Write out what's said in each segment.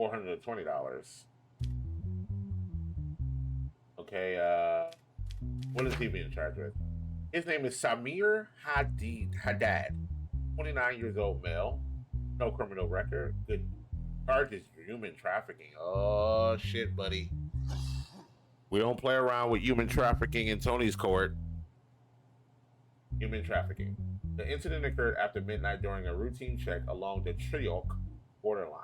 $420. Okay, what is he being charged with? His name is Samir Haddad, 29 years old, male, no criminal record, good charges, human trafficking. Oh shit, buddy. We don't play around with human trafficking in Tony's court. Human trafficking. The incident occurred after midnight during a routine check along the Triok borderline.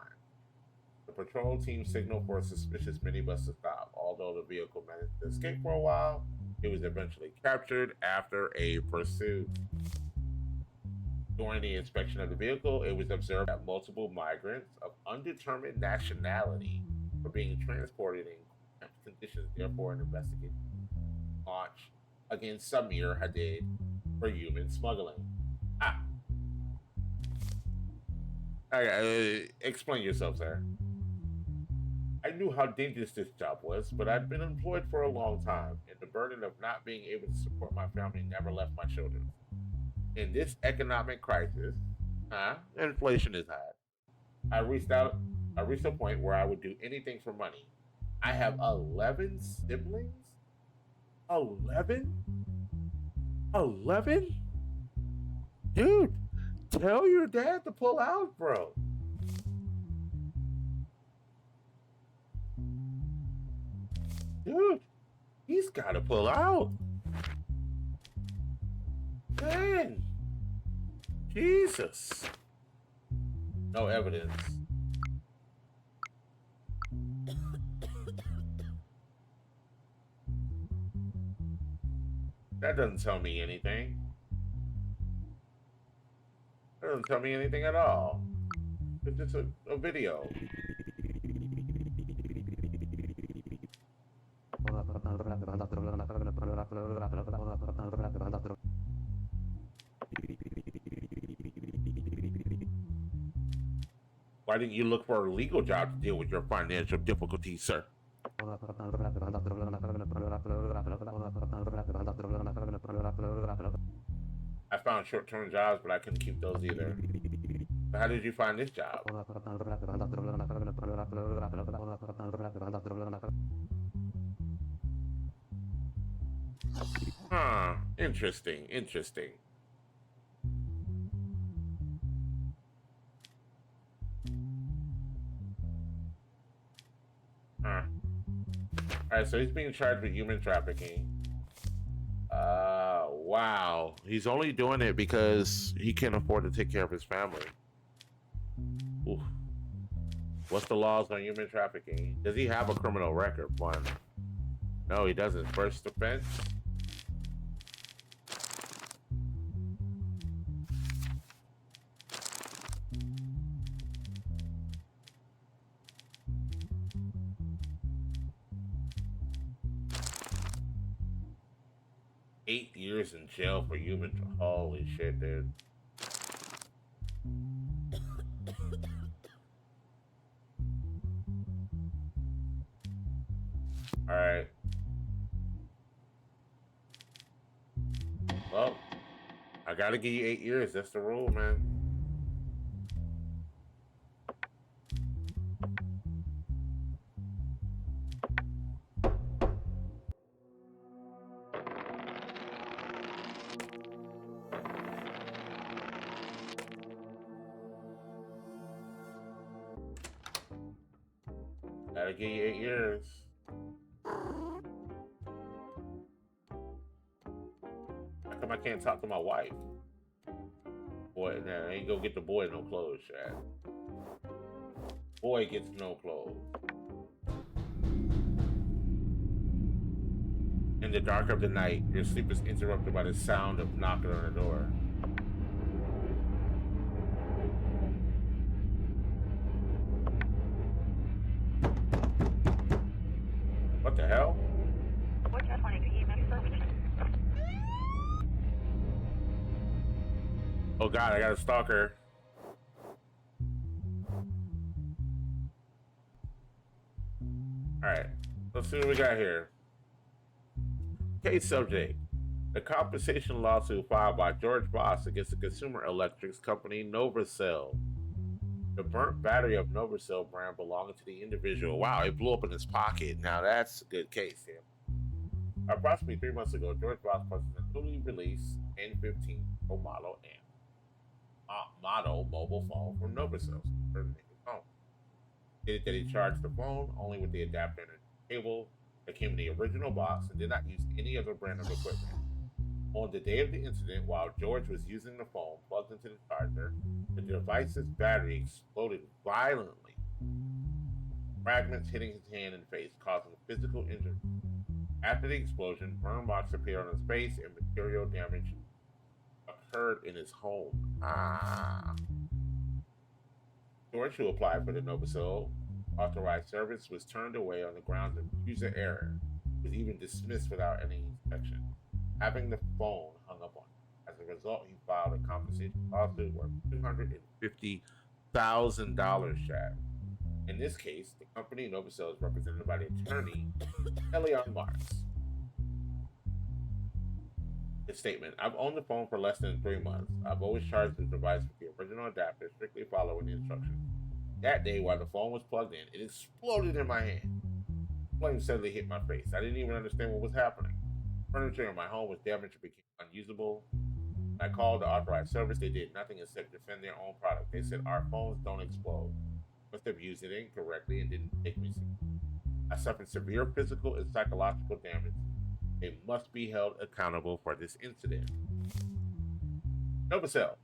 The patrol team signaled for a suspicious minibus to stop. Although the vehicle managed to escape for a while, it was eventually captured after a pursuit. During the inspection of the vehicle, it was observed that multiple migrants of undetermined nationality were being transported in cramped conditions. Therefore, an investigation launched against Samir Haddad for human smuggling. Ah, explain yourself, sir. I knew how dangerous this job was, but I'd been employed for a long time, and the burden of not being able to support my family never left my shoulders. In this economic crisis, inflation is high. I reached a point where I would do anything for money. I have 11 siblings? 11? 11? Dude, tell your dad to pull out, bro. Dude, he's got to pull out. Man, Jesus. No evidence. That doesn't tell me anything. That doesn't tell me anything at all. It's just a video. Why didn't you look for a legal job to deal with your financial difficulties, sir? I found short-term jobs, but I couldn't keep those either. So how did you find this job? Huh. Interesting. Interesting. Huh. Alright, so he's being charged with human trafficking. Wow. He's only doing it because he can't afford to take care of his family. Oof. What's the laws on human trafficking? Does he have a criminal record? One. No, he doesn't. First offense? Eight years in jail for human. Holy shit, dude. Alright. Well, I gotta give you 8 years. That's the rule, man. Gotta give you 8 years. How come I can't talk to my wife? Boy, now I ain't gonna get the boy no clothes, Chad. Boy gets no clothes. In the dark of the night, your sleep is interrupted by the sound of knocking on the door. What the hell? Oh god, I got a stalker. Alright, let's see what we got here. Case subject. The compensation lawsuit filed by George Boss against the consumer electrics company Novacell. The The burnt battery of Novasil brand belonging to the individual. Wow, it blew up in his pocket. Now that's a good case here. Approximately 3 months ago, George Ross purchased a newly released N15 Pro model and model mobile phone from Novasil for his home. Stated that he charged the phone only with the adapter and cable that came in the original box and did not use any other brand of equipment. On the day of the incident, while George was using the phone plugged into the charger, the device's battery exploded violently, fragments hitting his hand and face, causing physical injury. After the explosion, burn marks appeared on his face and material damage occurred in his home. George, who applied for the Novasil authorized service, was turned away on the grounds of user error, was even dismissed without any inspection, having the phone hung up on him. As a result, he filed a compensation lawsuit worth $250,000, Chad. In this case, the company Novasil is represented by the attorney, Elion Marks. His statement: I've owned the phone for less than 3 months. I've always charged the device with the original adapter, strictly following the instructions. That day, while the phone was plugged in, it exploded in my hand. Flames suddenly hit my face. I didn't even understand what was happening. Furniture in my home was damaged and became unusable. When I called the authorized service, they did nothing except defend their own product. They said our phones don't explode. Must have used it incorrectly and didn't take me seriously. I suffered severe physical and psychological damage. They must be held accountable for this incident. Novasil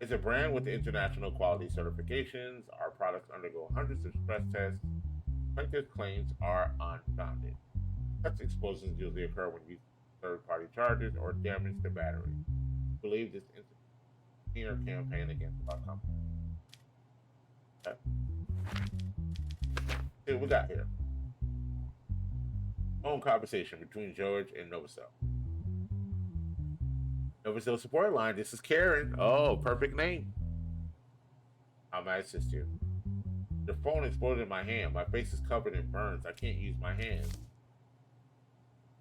is a brand with international quality certifications. Our products undergo hundreds of stress tests. Plaintiff's claims are unfounded. Such explosions usually occur when using third-party chargers or damage the battery. We believe this incident is a campaign against our company. Okay. See what we got here. Phone conversation between George and Novasil. Novasil support line. This is Karen. Oh, perfect name. How may I assist you? The phone exploded in my hand. My face is covered in burns. I can't use my hands.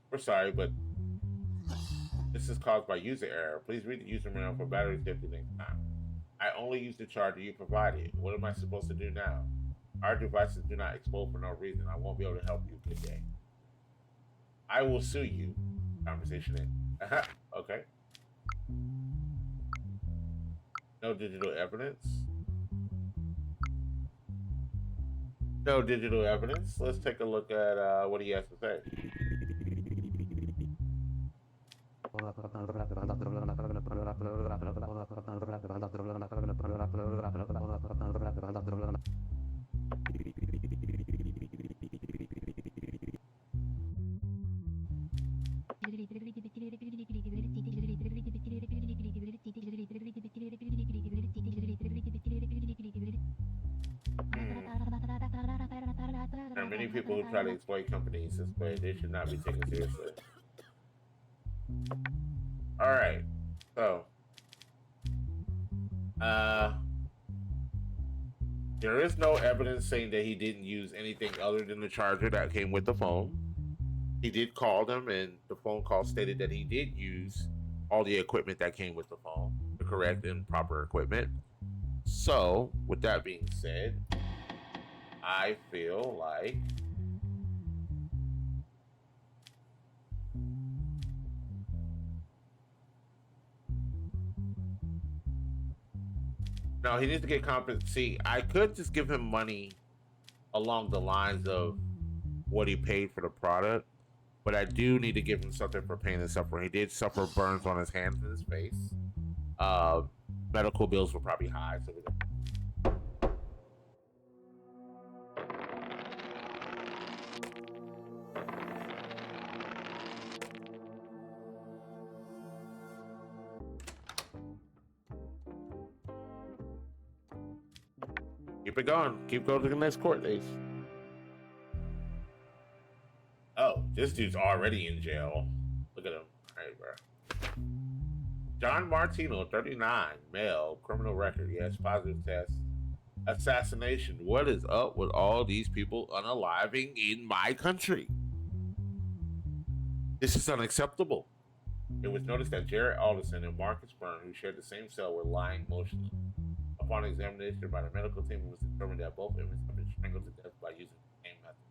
We're sorry, but this is caused by user error. Please read the user manual for battery safety next time. I only use the charger you provided. What am I supposed to do now? Our devices do not explode for no reason. I won't be able to help you. Good day. I will sue you. Conversation in. Okay. No digital evidence. No digital evidence. Let's take a look at what he has to say. There are many people who try to exploit companies this way. They should not be taken seriously. All right. So, there is no evidence saying that he didn't use anything other than the charger that came with the phone. He did call them, and the phone call stated that he did use all the equipment that came with the phone, the correct and proper equipment. So, with that being said, I feel like no, he needs to get compensated. See, I could just give him money along the lines of what he paid for the product, but I do need to give him something for pain and suffering. He did suffer burns on his hands and his face. Medical bills were probably high, so we're gonna... keep it going. Keep going to the next court date. Oh, this dude's already in jail. Look at him. All right, bro. John Martino, 39, male, criminal record. Yes, positive test. Assassination. What is up with all these people unaliving in my country? This is unacceptable. It was noticed that Jared Alderson and Marcus Byrne, who shared the same cell, were lying motionless. A Upon examination by the medical team, it was determined that both inmates had been strangled to death by using the same method.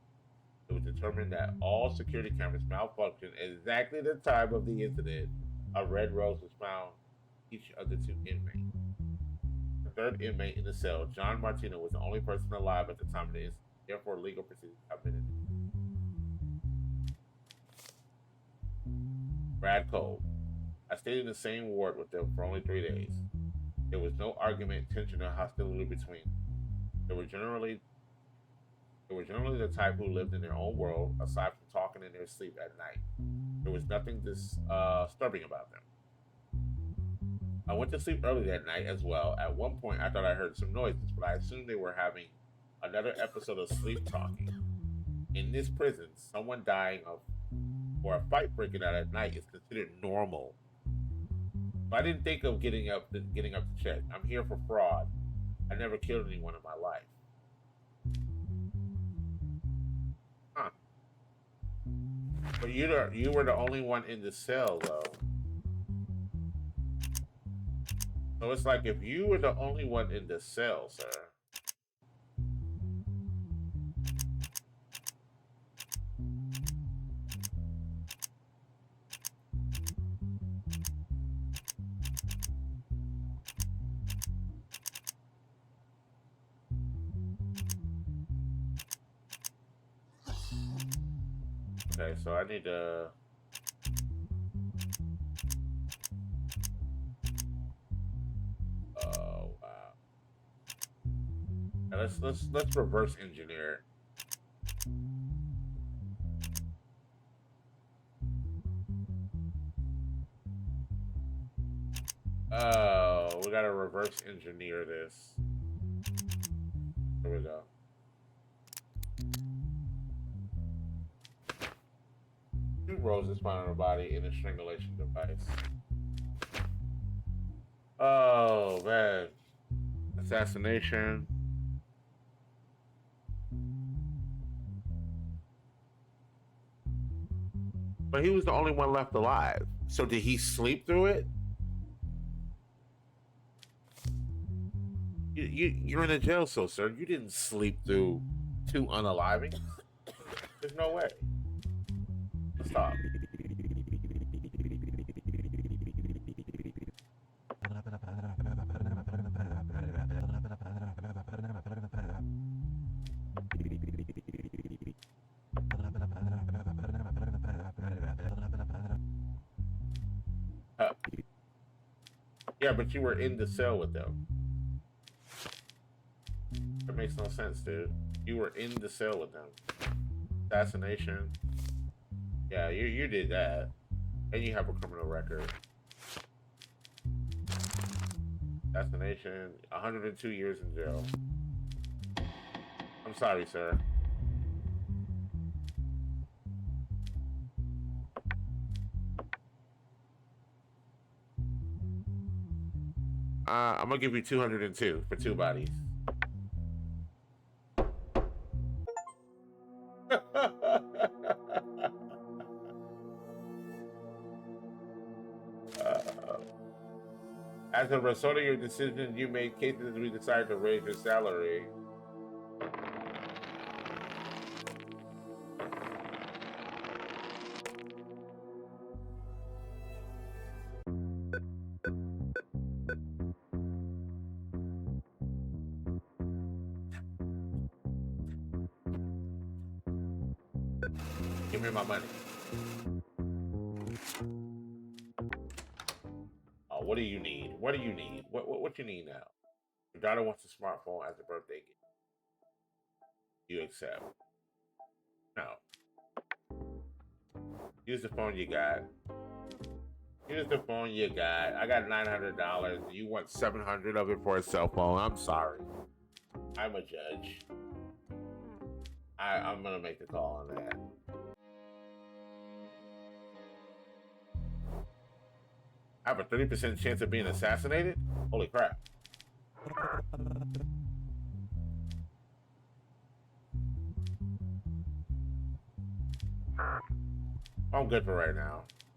It was determined that all security cameras malfunctioned at exactly the time of the incident. A red rose was found each of the two inmates. The third inmate in the cell, John Martino, was the only person alive at the time of the incident. Therefore, legal proceedings have been initiated. Brad Cole. I stayed in the same ward with them for only 3 days. There was no argument, tension, or hostility between them. They were generally the type who lived in their own world, aside from talking in their sleep at night. There was nothing disturbing about them. I went to sleep early that night as well. At one point, I thought I heard some noises, but I assumed they were having another episode of sleep talking. In this prison, someone dying of or a fight breaking out at night is considered normal. But I didn't think of getting up to check. I'm here for fraud. I never killed anyone in my life. Huh. But you were the only one in the cell, though. So it's like if you were the only one in the cell, sir. Okay, so I need to. Oh wow. Now let's reverse engineer it. Oh, we gotta reverse engineer this. Here we go. Two roses found on her body in a strangulation device. Oh man. Assassination. But he was the only one left alive. So did he sleep through it? You're in a jail cell, sir. You didn't sleep through two unalivings. There's no way. Stop. Yeah, but you were in the cell with them. That makes no sense, dude. You were in the cell with them. Assassination. Yeah, you did that. And you have a criminal record. Assassination. 102 years in jail. I'm sorry, sir. I'm gonna give you 202 for 2 bodies. As a result of your decision, you made cases we decided to raise your salary. Give me my money. Oh, what do you need? What do you need? What you need now? Your daughter wants a smartphone as a birthday gift. You accept? No. Use the phone you got. Use the phone you got. I got $900. You want 700 of it for a cell phone? I'm sorry. I'm a judge. I'm gonna make the call on that. I have a 30% chance of being assassinated? Holy crap. I'm good for right now.